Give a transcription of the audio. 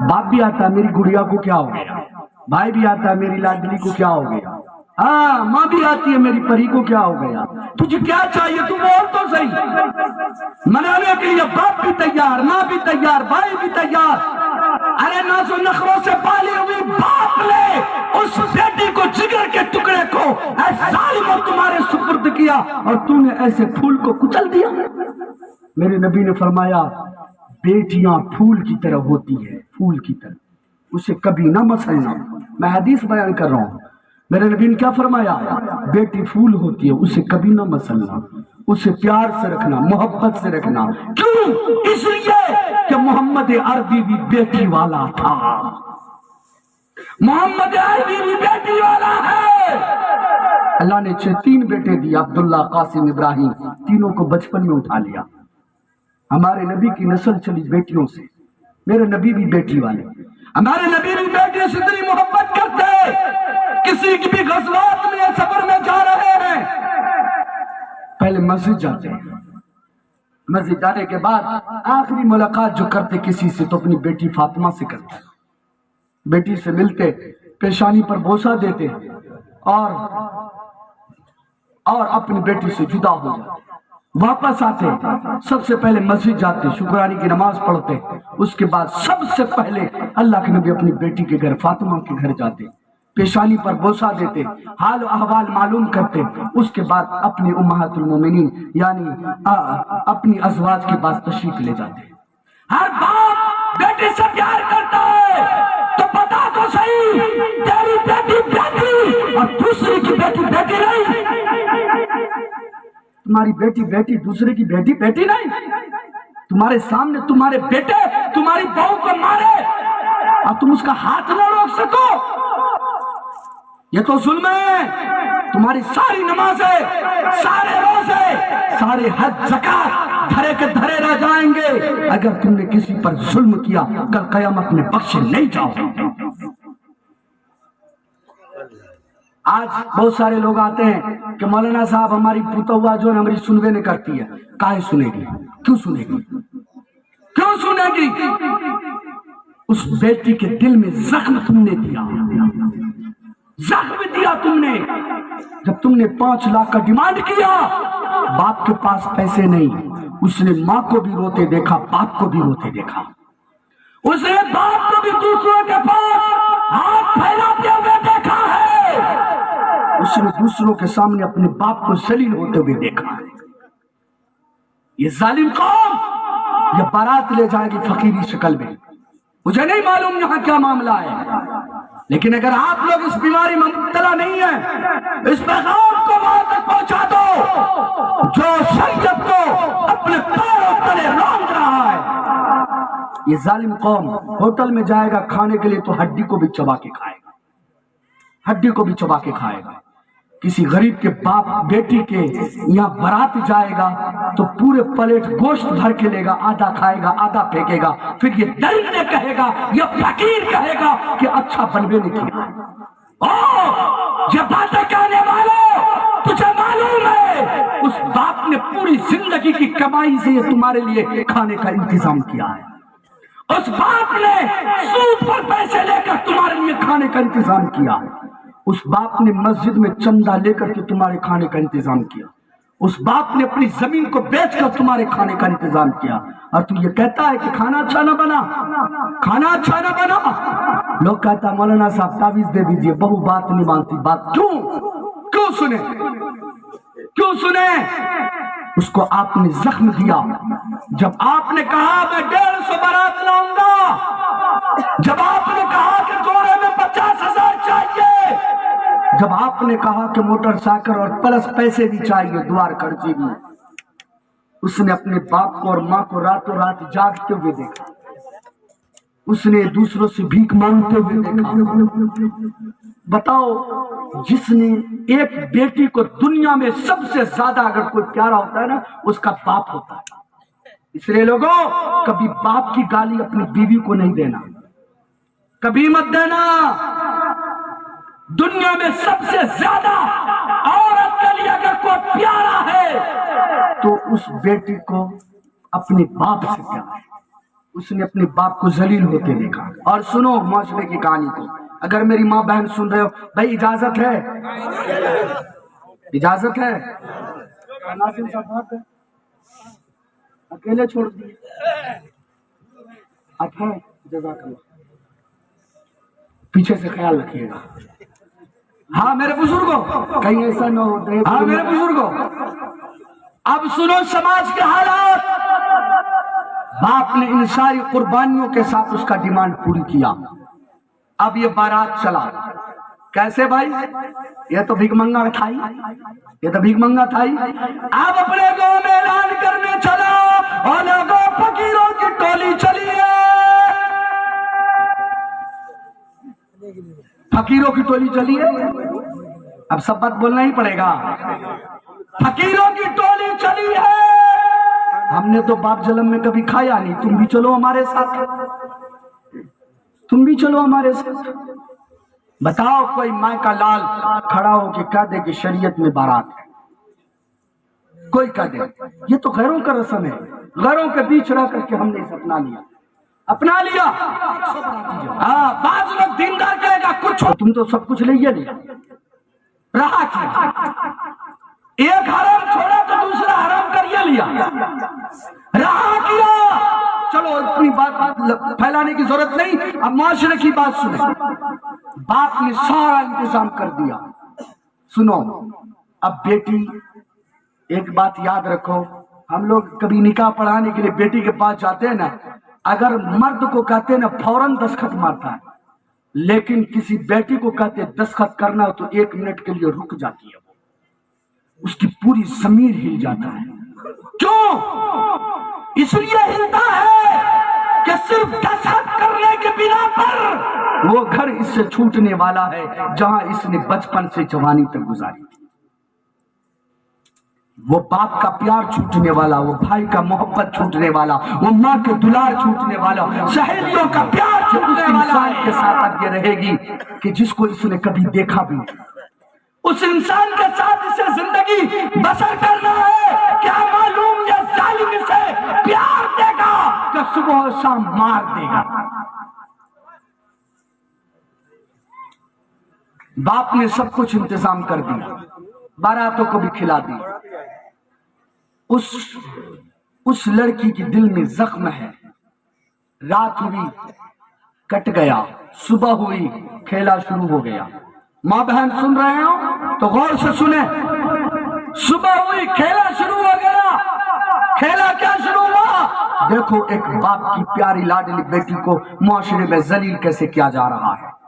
باپ بھی آتا ہے میری گڑیا کو کیا ہو گیا، بھائی بھی آتا ہے میری لاڈلی کو کیا ہو گیا، ہاں ماں بھی آتی ہے میری پری کو کیا ہو گیا، تجھے کیا چاہیے تو بول تو صحیح۔ منانے کے لیے باپ بھی تیار، ماں بھی تیار، بھائی بھی تیار۔ ارے ناز و نخروں سے پالی ہوئی باپ نے اس بیٹی کو جگر کے ٹکڑے کو اے ظالموں تمہارے سپرد کیا اور تو نے ایسے پھول کو کچل دیا۔ میرے نبی نے فرمایا بیٹیاں پھول کی طرح ہوتی ہے، پھول کی طرح، اسے کبھی نہ مسلنا۔ میں حدیث بیان کر رہا ہوں، میرے نبی نے کیا فرمایا؟ بیٹی پھول ہوتی ہے، اسے کبھی نہ مسلنا، اسے پیار سے رکھنا، محبت سے رکھنا۔ کیوں؟ اس لیے کہ محمد عربی بھی بیٹی والا تھا، محمد عربی بھی بیٹی والا ہے۔ اللہ نے 3 بیٹے دیے، عبداللہ، قاسم، ابراہیم، تینوں کو بچپن میں اٹھا لیا۔ ہمارے نبی کی نسل چلی بیٹیوں سے، میرے نبی بھی بیٹی والے، ہمارے نبی بھی بیٹیوں سے اتنی محبت کرتے۔ کسی کی بھی غزوات میں سفر میں جا رہے ہیں، پہلے مسجد جاتے ہیں، مسجد جانے کے بعد آخری ملاقات جو کرتے کسی سے تو اپنی بیٹی فاطمہ سے کرتے، بیٹی سے ملتے، پیشانی پر بوسہ دیتے اور اپنی بیٹی سے جدا ہو جاتے۔ واپس آتے، سب سے پہلے مسجد جاتے، شکرانے کی نماز پڑھتے، اس کے بعد سب سے پہلے اللہ کے نبی اپنی بیٹی کے گھر فاطمہ کے گھر جاتے، پیشانی پر بوسہ دیتے، حال و احوال معلوم کرتے، اس کے بعد اپنی امہات المومنین یعنی اپنی ازواج کے پاس تشریف لے جاتے۔ ہر باپ بیٹی سے پیار کرتا ہے تو بتا تو صحیح، تیری بیٹی بیٹی اور دوسری کی بیٹی بیٹی نہیں، تمہاری بیٹی بیٹی دوسرے کی بیٹی بیٹی نہیں۔ تمہارے سامنے تمہارے بیٹے تمہاری بہو کو مارے اور تم اس کا ہاتھ نہ روک سکو، یہ تو ظلم ہے۔ تمہاری ساری نمازیں، سارے روزے، سارے حج زکات دھرے کے دھرے رہ جائیں گے اگر تم نے کسی پر ظلم کیا، کل قیامت میں بخشے نہیں جاؤ۔ آج بہت سارے لوگ آتے ہیں کہ مولانا صاحب ہماری پتوہ جو ہماری سنوے نہیں کرتی ہے، کاہے سنے گی؟ کیوں سنے گی؟ کیوں سنے گی؟ اس بیٹی کے دل میں زخم تم نے دیا، زخم دیا تم نے۔ جب تم نے 5 لاکھ کا ڈیمانڈ کیا، باپ کے پاس پیسے نہیں، اس نے ماں کو بھی روتے دیکھا، باپ کو بھی روتے دیکھا، اس نے باپ کو بھی دوسروں کے پاس ہاتھ پھیلاتے ہوئے دیکھا ہے، اس نے دوسروں کے سامنے اپنے باپ کو ذلیل ہوتے ہوئے دیکھا ہے۔ یہ ظالم قوم یہ بارات لے جائے گی فقیری شکل میں، مجھے نہیں معلوم یہاں کیا معاملہ ہے، لیکن اگر آپ لوگ اس بیماری میں مبتلا نہیں ہیں، اس پیغام کو وہاں تک پہنچا دو جو شریعت کو اپنے پیروں تلے رونق رہا ہے۔ یہ ظالم قوم ہوٹل میں جائے گا کھانے کے لیے تو ہڈی کو بھی چبا کے کھائے گا، ہڈی کو بھی چبا کے کھائے گا۔ کسی غریب کے باپ بیٹی کے یہاں برات جائے گا تو پورے پلیٹ گوشت بھر کے لے گا، آدھا کھائے گا آدھا پھینکے گا، پھر یہ دلت نے کہے گا، یہ فقیر کہے گا کہ اچھا بنوے نے کیا۔ یہ باتیں کہنے والوں تجھے معلوم ہے اس باپ نے پوری زندگی کی کمائی سے یہ تمہارے لیے کھانے کا انتظام کیا ہے، اس باپ نے سود پر پیسے لے کر تمہارے لیے کھانے کا انتظام کیا، اس باپ نے مسجد میں چندہ لے کر کے تمہارے کھانے کا انتظام کیا، اس باپ نے اپنی زمین کو بیچ کر تمہارے کھانے کا انتظام کیا، اور تو یہ کہتا ہے کہ کھانا اچھا نہ بنا، کھانا اچھا نہ بنا۔ لوگ کہتا مولانا صاحب تعویذ دے دیجئے، بہو بات نہیں مانتی، بات کیوں سنے؟ کیوں سنے؟ اس کو آپ نے زخم دیا۔ جب آپ نے کہا میں 150 بارات لاؤں گا، جب آپ نے کہا کہ جوڑے میں 50,000 چاہیے، جب آپ نے کہا کہ موٹر سائیکل اور پلس پیسے بھی چاہیے، دوار خرچی بھی، اس نے اپنے باپ کو اور ماں کو راتوں رات جاگتے ہوئے دیکھا، اس نے دوسروں سے بھیک مانگتے ہوئے دیکھا۔ بتاؤ، جس نے ایک بیٹی کو دنیا میں سب سے زیادہ اگر کوئی پیارا ہوتا ہے نا، اس کا باپ ہوتا ہے۔ اس لیے لوگوں کبھی باپ کی گالی اپنی بیوی کو نہیں دینا، کبھی مت دینا۔ دنیا میں سب سے زیادہ عورت کے لیے اگر کوئی پیارا ہے تو اس بیٹی کو اپنے باپ سے پیار ہے۔ اس نے اپنے باپ کو ذلیل ہوتے دیکھا. اور سنو معاشرے کی کہانی کو, اگر میری ماں بہن سن رہے ہو, بھائی اجازت ہے, اجازت ہے, ناظم صاحب بات ہے, اکیلے چھوڑ دیے. اچھا جزاک اللہ, پیچھے سے خیال رکھیے گا. ہاں میرے بزرگوں, کہیں ایسا نہ ہو. ہاں میرے بزرگوں, اب سنو سماج کے حالات. باپ نے ان ساری قربانیوں کے ساتھ اس کا ڈیمانڈ پوری کیا. اب یہ بارات چلا. کیسے بھائی؟ یہ تو بھیک منگا تھا ہی, یہ تو بھیک منگا تھا ہی. اب اپنے گاؤں میں اعلان کرنے چلا, اور لوگوں فقیروں کی ٹولی چلی ہے. فقیروں کی ٹولی چلی ہے, اب سب بات بولنا ہی پڑے گا. فقیروں کی ٹولی چلی ہے. ہم نے تو باپ جلم میں کبھی کھایا نہیں, تم بھی چلو ہمارے ساتھ, تم بھی چلو ہمارے ساتھ. بتاؤ کوئی ماں کا لال کھڑا ہو کے کہہ دے کہ شریعت میں بارات ہے, کوئی کہہ دے. یہ تو غیروں کا رسم ہے, غیروں کے بیچ رہ کر کے ہم نے اسے اپنا لیا. ہاں بعض لوگ دیندار کہے گا کچھ, تم تو سب کچھ لے لیا. رہا کیا؟ ایک حرام چھوڑا تو دوسرا حرام کر لیا. رہا کیا؟ چلو اتنی بات پھیلانے کی ضرورت نہیں, اب معاشرے کی بات سنیں. باپ نے سارا انتظام کر دیا. سنو اب بیٹی, ایک بات یاد رکھو, ہم لوگ کبھی نکاح پڑھانے کے لیے بیٹی کے پاس جاتے ہیں نا, اگر مرد کو کہتے ہیں نا فوراً دستخط مارتا ہے, لیکن کسی بیٹی کو کہتے دستخط کرنا تو 1 منٹ کے لیے رک جاتی ہے, اس کی پوری ضمیر ہل جاتا ہے. کیوں؟ اس لیے ہلتا ہے کہ صرف دستخط کرنے کے بنا پر وہ گھر اس سے چھوٹنے والا ہے جہاں اس نے بچپن سے جوانی تک گزاری تھی. وہ باپ کا پیار چھوٹنے والا, وہ بھائی کا محبت چھوٹنے والا, وہ ماں کے دلار چھوٹنے والا, سہیلیوں کا پیار اس انسان کے ساتھ اب یہ رہے گی کہ جس کو اس نے کبھی دیکھا بھی نہیں. اس انسان کے ساتھ اسے زندگی بسر کرنا ہے. کیا معلوم یہ ظالم اسے پیار دے گا کہ صبح و شام مار دے گا. باپ نے سب کچھ انتظام کر دیا, باراتوں کو بھی کھلا دی. اس لڑکی کی دل میں زخم ہے. رات ہوئی کٹ گیا, صبح ہوئی کھیلا شروع ہو گیا. ماں بہن سن رہے ہو تو غور سے سنیں. صبح ہوئی کھیلا شروع ہو گیا. کھیلا کیا شروع ہوا؟ دیکھو ایک باپ کی پیاری لاڈلی بیٹی کو معاشرے میں ذلیل کیسے کیا جا رہا ہے.